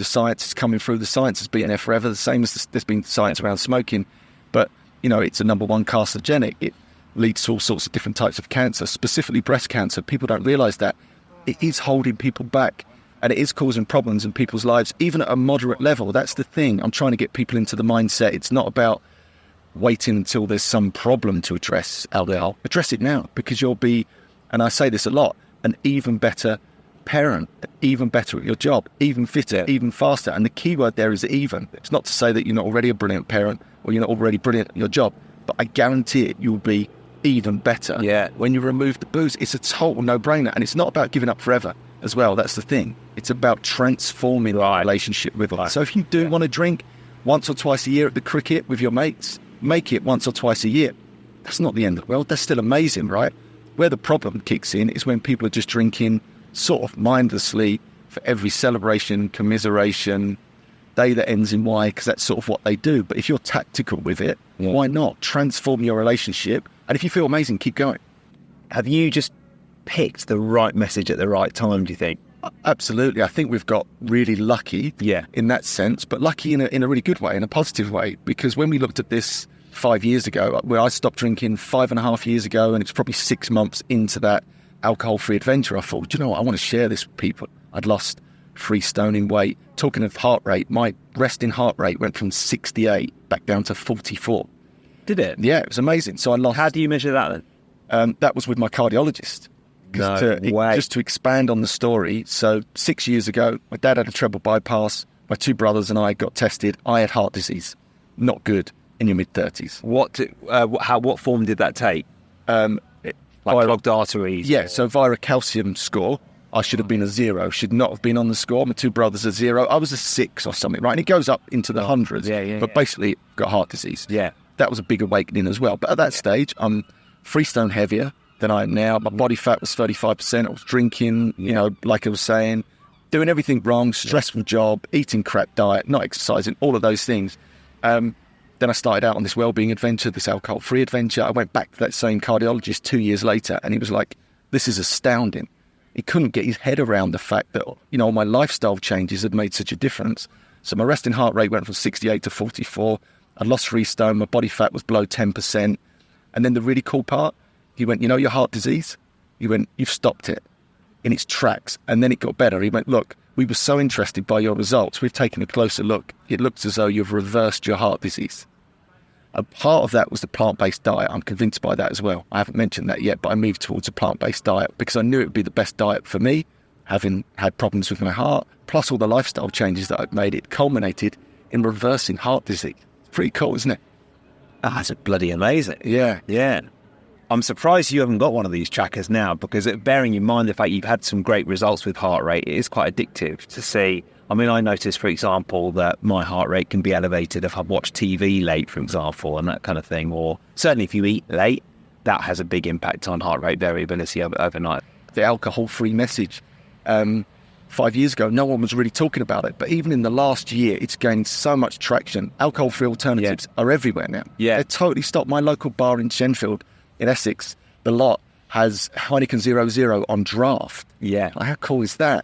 The science is coming through. The science has been there forever, the same as there's been science around smoking. But, it's a number one carcinogenic. It leads to all sorts of different types of cancer, specifically breast cancer. People don't realise that. It is holding people back, and it is causing problems in people's lives, even at a moderate level. That's the thing. I'm trying to get people into the mindset. It's not about waiting until there's some problem to address alcohol. Address it now, because you'll be, and I say this a lot, an even better parent, even better at your job, even fitter, even faster. And the key word there is even. It's not to say that you're not already a brilliant parent or you're not already brilliant at your job, but I guarantee it, you'll be even better. Yeah. When you remove the booze, it's a total no-brainer. And it's not about giving up forever as well. That's the thing. It's about transforming the relationship with it. So if you do want to drink once or twice a year at the cricket with your mates, make it once or twice a year. That's not the end of the world. That's still amazing, right? Where the problem kicks in is when people are just drinking sort of mindlessly for every celebration, commiseration, day that ends in Y, because that's sort of what they do. But if you're tactical with it, why not? Transform your relationship. And if you feel amazing, keep going. Have you just picked the right message at the right time, do you think? Absolutely. I think we've got really lucky in that sense, but lucky in a really good way, in a positive way, because when we looked at this 5 years ago, where I stopped drinking 5.5 years ago, and it's probably 6 months into that alcohol-free adventure, I thought, do you know what? I want to share this with people. I'd lost 3 stone in weight. Talking of heart rate, my resting heart rate went from 68 back down to 44. Did it? Yeah, it was amazing. So I lost... How do you measure that then? That was with my cardiologist. Just to expand on the story, so 6 years ago, my dad had a treble bypass. My 2 brothers and I got tested. I had heart disease. Not good in your mid-30s. What form did that take? Clogged arteries? Yeah, so via a calcium score, I should have been a 0, should not have been on the score. My 2 brothers are 0. I was a 6 or something, right? And it goes up into the hundreds. But basically, got heart disease. Yeah. That was a big awakening as well. But at that stage, I'm 3 stone heavier than I am now. My body fat was 35%. I was drinking, like I was saying, doing everything wrong, stressful job, eating crap diet, not exercising, all of those things. Then I started out on this wellbeing adventure, this alcohol-free adventure. I went back to that same cardiologist 2 years later, and he was like, this is astounding. He couldn't get his head around the fact that, all my lifestyle changes had made such a difference. So my resting heart rate went from 68 to 44. I lost 3 stone. My body fat was below 10%. And then the really cool part, he went, your heart disease? He went, you've stopped it in its tracks. And then it got better. He went, look, we were so interested by your results. We've taken a closer look. It looks as though you've reversed your heart disease. A part of that was the plant-based diet. I'm convinced by that as well. I haven't mentioned that yet, but I moved towards a plant-based diet because I knew it would be the best diet for me, having had problems with my heart, plus all the lifestyle changes that I've made. It culminated in reversing heart disease. It's pretty cool, isn't it? That's bloody amazing. Yeah. I'm surprised you haven't got one of these trackers now, because bearing in mind the fact you've had some great results with heart rate, it is quite addictive to see. I mean, I noticed, for example, that my heart rate can be elevated if I've watched TV late, for example, and that kind of thing. Or certainly if you eat late, that has a big impact on heart rate variability overnight. The alcohol-free message. 5 years ago, no one was really talking about it. But even in the last year, it's gained so much traction. Alcohol-free alternatives are everywhere now. Yeah. They're totally stopped. My local bar in Shenfield, in Essex, the lot has Heineken 0.0 on draft. Yeah. How cool is that?